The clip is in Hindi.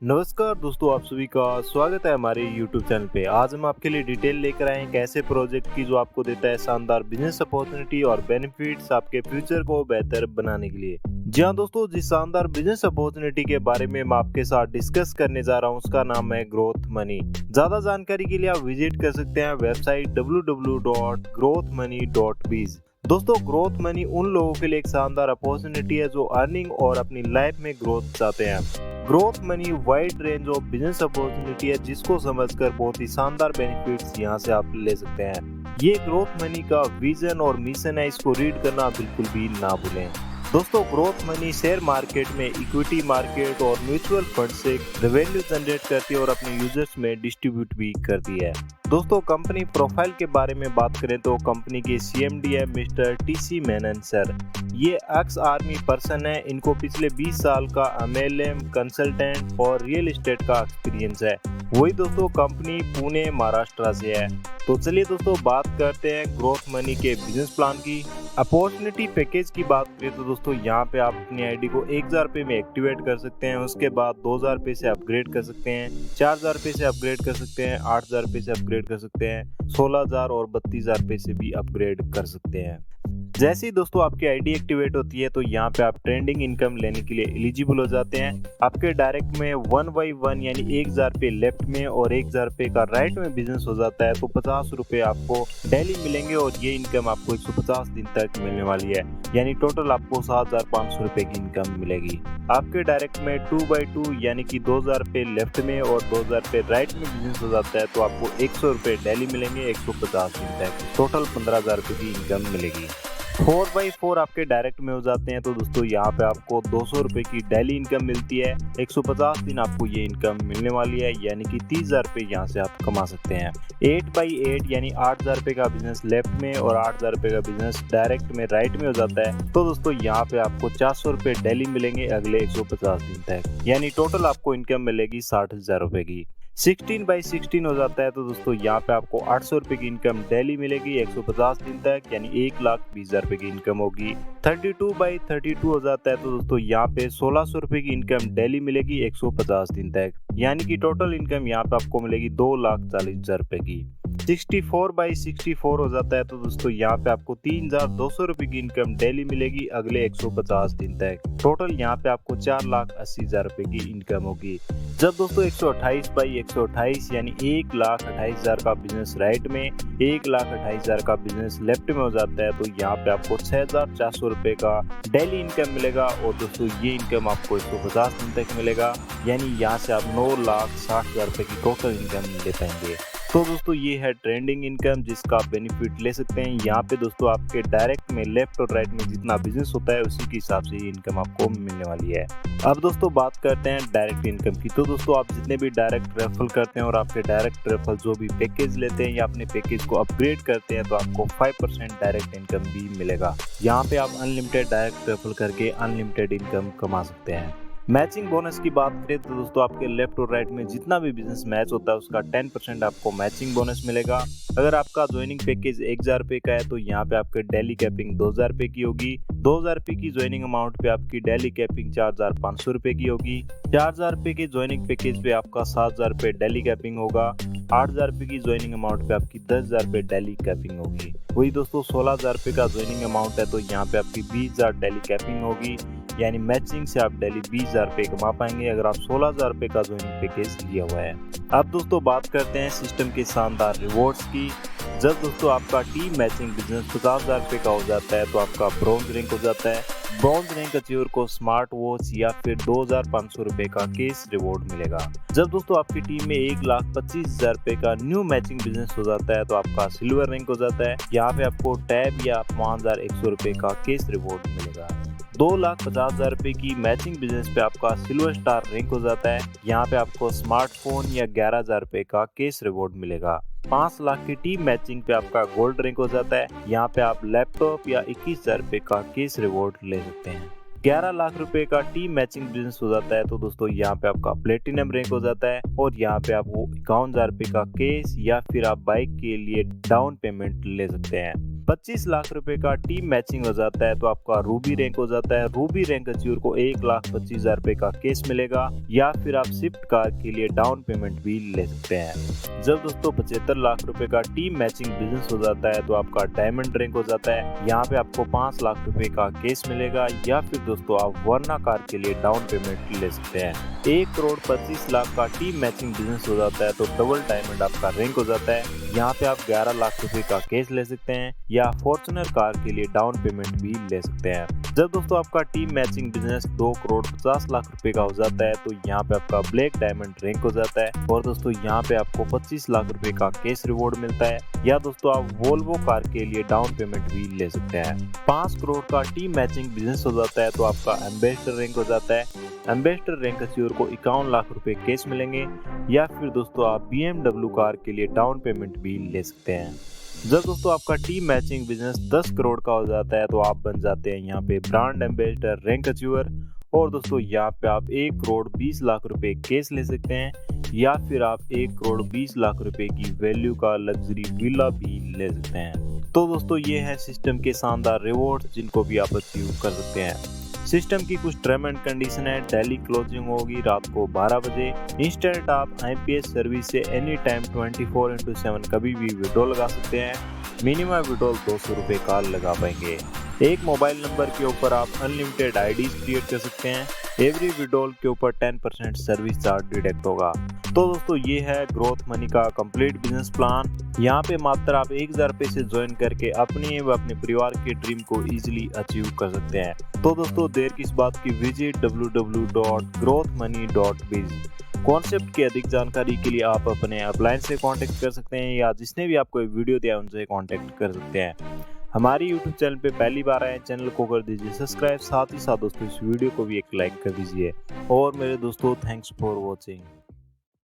नमस्कार दोस्तों, आप सभी का स्वागत है हमारे YouTube चैनल पे। आज हम आपके लिए डिटेल लेकर आए हैं एक ऐसे प्रोजेक्ट की जो आपको देता है शानदार बिजनेस अपॉर्चुनिटी और बेनिफिट्स आपके फ्यूचर को बेहतर बनाने के लिए। जी हाँ दोस्तों, जिस शानदार बिजनेस अपॉर्चुनिटी के बारे में मैं आपके साथ डिस्कस करने जा रहा हूँ उसका नाम है ग्रोथ मनी। ज्यादा जानकारी के लिए आप विजिट कर सकते हैं वेबसाइट www.growthmoney.biz। दोस्तों, ग्रोथ मनी उन लोगों के लिए एक शानदार अपॉर्चुनिटी है जो अर्निंग और अपनी लाइफ में ग्रोथ चाहते हैं। Growth money wide range of business opportunity है जिसको समझकर बहुत ही शानदार बेनिफिट्स यहाँ से आप ले सकते हैं। ये ग्रोथ मनी का विजन और मिशन है, इसको रीड करना बिल्कुल भी ना भूलें। दोस्तों, ग्रोथ मनी शेयर मार्केट में इक्विटी मार्केट और म्यूचुअल फंड से रेवेन्यू जनरेट करती है और अपने यूजर्स में डिस्ट्रीब्यूट भी करती है। दोस्तों, कंपनी प्रोफाइल के बारे में बात करें तो कंपनी के CMD है मिस्टर TC मेनन सर। ये एक्स आर्मी पर्सन है, इनको पिछले 20 साल का MLM कंसल्टेंट और रियल एस्टेट का एक्सपीरियंस है। वही दोस्तों, कंपनी पुणे महाराष्ट्र से है। तो चलिए दोस्तों, बात करते हैं ग्रोथ मनी के बिजनेस प्लान की। अपॉर्चुनिटी पैकेज की बात करें तो दोस्तों यहाँ पे आप अपनी आईडी को 1000 रुपये में एक्टिवेट कर सकते हैं। उसके बाद 2000 रुपये से अपग्रेड कर सकते हैं, 4000 रुपये से अपग्रेड कर सकते हैं, 8000 रुपये से अपग्रेड कर सकते हैं, 16000 और 32000 रुपये से भी अपग्रेड कर सकते हैं। जैसे ही दोस्तों आपकी आईडी एक्टिवेट होती है तो यहाँ पे आप ट्रेंडिंग इनकम लेने के लिए एलिजिबल हो जाते हैं। आपके डायरेक्ट में 1 बाई 1 यानी 1000 रुपये लेफ्ट में और 1000 रुपये का राइट में बिजनेस हो जाता है तो 50 रुपये आपको डेली मिलेंगे और ये इनकम आपको 150 दिन तक मिलने वाली है, यानी टोटल आपको 7500 रुपये की इनकम मिलेगी। आपके डायरेक्ट में 2 बाई 2 यानी कि 2000 रुपये लेफ्ट में और 2000 रुपये राइट में बिजनेस हो जाता है तो आपको 100 रुपये डेली मिलेंगे 150 दिन तक, टोटल 15000 रुपये की इनकम मिलेगी। 4 बाई 4 आपके डायरेक्ट में हो जाते हैं तो दोस्तों यहाँ पे आपको 200 रुपये की डेली इनकम मिलती है। 150 दिन आपको ये इनकम मिलने वाली है, यानी कि 30,000 रुपये यहाँ से आप कमा सकते हैं। 8 बाई 8 यानी 8000 रुपये का बिजनेस लेफ्ट में और 8000 रुपये का बिजनेस डायरेक्ट में राइट में हो जाता है तो दोस्तों यहाँ पे आपको 400 रुपये डेली मिलेंगे अगले 150 दिन तक, यानी टोटल आपको इनकम मिलेगी 60,000 रुपये की। 16 बाई 16 हो जाता है तो दोस्तों यहाँ पे आपको 800 रुपये की इनकम डेली मिलेगी 150 दिन तक, यानी 1,20,000 रुपये की इनकम होगी। 32 बाई 32 हो जाता है तो दोस्तों यहाँ पे 1600 रुपये की इनकम डेली मिलेगी 150 दिन तक, यानी कि टोटल इनकम यहाँ पे आपको मिलेगी 2,40,000 रुपये की। 64 बाई 64 हो जाता है तो दोस्तों यहाँ पे आपको 3,200 रुपये की इनकम डेली मिलेगी अगले 150 दिन तक, टोटल यहाँ पे आपको 4,80,000 रुपये की इनकम होगी। जब दोस्तों 128 बाई 128 यानी 1,28,000 का बिजनेस राइट में, 1,28,000 का बिजनेस लेफ्ट में हो जाता है तो यहाँ पे आपको 6,400 रुपये का डेली इनकम मिलेगा और दोस्तों ये इनकम आपको 150 दिन तक मिलेगा, यानी यहाँ से आप 9,60,000 रुपये की टोटल इनकम ले पाएंगे। तो दोस्तों ये है ट्रेंडिंग इनकम जिसका आप बेनिफिट ले सकते हैं। यहाँ पे दोस्तों आपके डायरेक्ट में लेफ्ट और राइट में जितना बिजनेस होता है उसी के हिसाब से ये इनकम आपको मिलने वाली है। अब दोस्तों बात करते हैं डायरेक्ट इनकम की। तो दोस्तों आप जितने भी डायरेक्ट रेफरल करते हैं और आपके डायरेक्ट रेफरल जो भी पैकेज लेते हैं या अपने पैकेज को अपग्रेड करते हैं तो आपको 5% डायरेक्ट इनकम भी मिलेगा। यहाँ पे आप अनलिमिटेड डायरेक्ट रेफरल करके अनलिमिटेड इनकम कमा सकते हैं। मैचिंग बोनस की बात करें तो दोस्तों आपके लेफ्ट और राइट में जितना भी बिजनेस मैच होता है उसका 10% आपको मैचिंग बोनस मिलेगा। अगर आपका ज्वाइनिंग पैकेज 1000 रुपये का है तो यहाँ पे आपके डेली कैपिंग 2000 रुपये की होगी। 2000 रुपये की ज्वाइनिंग अमाउंट पे आपकी डेली कैपिंग 4,500 रुपये की होगी। 4,000 रुपये के ज्वाइनिंग पैकेज पे आपका 7,000 रुपये डेली कैपिंग होगा। 8,000 रुपये की ज्वाइनिंग अमाउंट पे आपकी 10,000 रुपये डेली कैपिंग होगी। वही दोस्तों 16,000 रुपये का ज्वाइनिंग अमाउंट है तो यहाँ पे आपकी 20,000 डेली कैपिंग होगी, यानी मैचिंग से आप डेली 20,000 रुपये कमा पाएंगे अगर आप 16,000 रुपये का ज्वाइनिंग पैकेज लिया हुआ है। अब दोस्तों बात करते हैं सिस्टम के शानदार रिवॉर्ड्स की। जब दोस्तों आपका टीम मैचिंग बिजनेस 50,000 रुपये का हो जाता है तो आपका ब्रॉन्ज रैंक हो जाता है। ब्रॉन्ज रैंक अचीवर को स्मार्ट वॉच या फिर 2,500 रुपये का कैश रिवॉर्ड मिलेगा। जब दोस्तों आपकी टीम में 1,25,000 रुपये का न्यू मैचिंग बिजनेस हो जाता है तो आपका सिल्वर रैंक हो जाता है। यहाँ पे आपको टैब या 5,100 रुपये का कैश रिवॉर्ड मिलेगा। 2,50,000 रुपये की मैचिंग बिजनेस पे आपका सिल्वर स्टार रैंक हो जाता है। यहाँ पे आपको स्मार्टफोन या 11,000 रुपये का कैश रिवॉर्ड मिलेगा। 5 लाख की टीम मैचिंग पे आपका गोल्ड रैंक हो जाता है। यहाँ पे आप लैपटॉप या 21,000 रुपये का कैश रिवॉर्ड ले सकते हैं। 11 लाख रुपए का टीम मैचिंग बिजनेस हो जाता है तो दोस्तों यहाँ पे आपका प्लेटिनम रैंक हो जाता है और यहाँ पे आपको 51,000 रुपये का कैश या फिर आप बाइक के लिए डाउन पेमेंट ले सकते हैं। 25 लाख रुपए का टीम मैचिंग हो जाता है तो आपका रूबी रैंक हो जाता है। रूबी रैंक अचीवर को 1,25,000 रुपए का केस मिलेगा या फिर आप स्विफ्ट कार के लिए डाउन पेमेंट भी ले सकते हैं। जब दोस्तों 75 लाख रुपए का टीम मैचिंग बिजनेस हो जाता है तो आपका डायमंड रैंक हो जाता है। यहाँ पे आपको 5 लाख रुपए का केस मिलेगा या फिर दोस्तों आप वर्ना कार के लिए डाउन पेमेंट ले सकते हैं। 1,25,00,000 का टीम मैचिंग बिजनेस हो जाता है तो डबल डायमंड आपका रैंक हो जाता है। यहाँ पे आप 11 लाख रुपए का केस ले सकते हैं या फॉर्च्यूनर कार के लिए डाउन पेमेंट भी ले सकते हैं। जब दोस्तों आपका टीम मैचिंग बिजनेस 2,50,00,000 रुपए का हो जाता है तो यहाँ पे आपका ब्लैक डायमंड रैंक हो जाता है और दोस्तों यहाँ पे आपको 25 लाख रुपए का केस रिवॉर्ड मिलता है या दोस्तों आप वोल्वो कार के लिए डाउन पेमेंट भी ले सकते हैं। 5 करोड़ का टीम मैचिंग बिजनेस हो जाता है तो आपका एम्बेसडर रैंक हो जाता है। एम्बेसडर रैंक अचीवर को 51 लाख रुपए केस मिलेंगे या फिर दोस्तों आप BMW कार के लिए डाउन पेमेंट भी ले सकते हैं। जब दोस्तों आपका टीम मैचिंग बिजनेस 10 करोड़ का हो जाता है तो आप बन जाते हैं यहाँ पे ब्रांड एम्बेसडर रैंक अचीवर और दोस्तों यहाँ पे आप 1,20,00,000 रुपए केस ले सकते हैं या फिर आप 1,20,00,000 रुपए की वैल्यू का लग्जरी विला भी ले सकते हैं। तो दोस्तों ये है सिस्टम के शानदार रिवॉर्ड जिनको भी आप अचीव कर सकते हैं। सिस्टम की कुछ टर्म एंड कंडीशन है। डेली क्लोजिंग होगी रात को 12 बजे। इंस्टेंट आप IPS सर्विस से एनी टाइम 24/7 कभी भी विड्रॉ लगा सकते हैं। मिनिमम विड्रॉल 200 रुपए का लगा पाएंगे। एक मोबाइल नंबर के ऊपर आप अनलिमिटेड IDs क्रिएट कर सकते हैं। एवरी विड्रॉल के ऊपर 10% सर्विस चार्ज डिडक्ट होगा। तो दोस्तों ये है ग्रोथ मनी का कंप्लीट बिजनेस प्लान। यहाँ पे मात्र आप 1,000 रुपए से ज्वाइन करके अपने व अपने परिवार के ड्रीम को इजीली अचीव कर सकते हैं। तो दोस्तों देर किस बात की, विजिट www.growthmoney.biz। कॉन्सेप्ट की अधिक जानकारी के लिए आप अपने अपलाइन से कांटेक्ट कर सकते हैं या जिसने भी आपको वीडियो दिया उनसे कांटेक्ट कर सकते हैं। हमारी यूट्यूब चैनल पे पहली बार आए चैनल को कर दीजिए सब्सक्राइब, साथ ही साथ दोस्तों इस वीडियो को भी एक लाइक कर दीजिए। और मेरे दोस्तों थैंक्स फॉर वॉचिंग।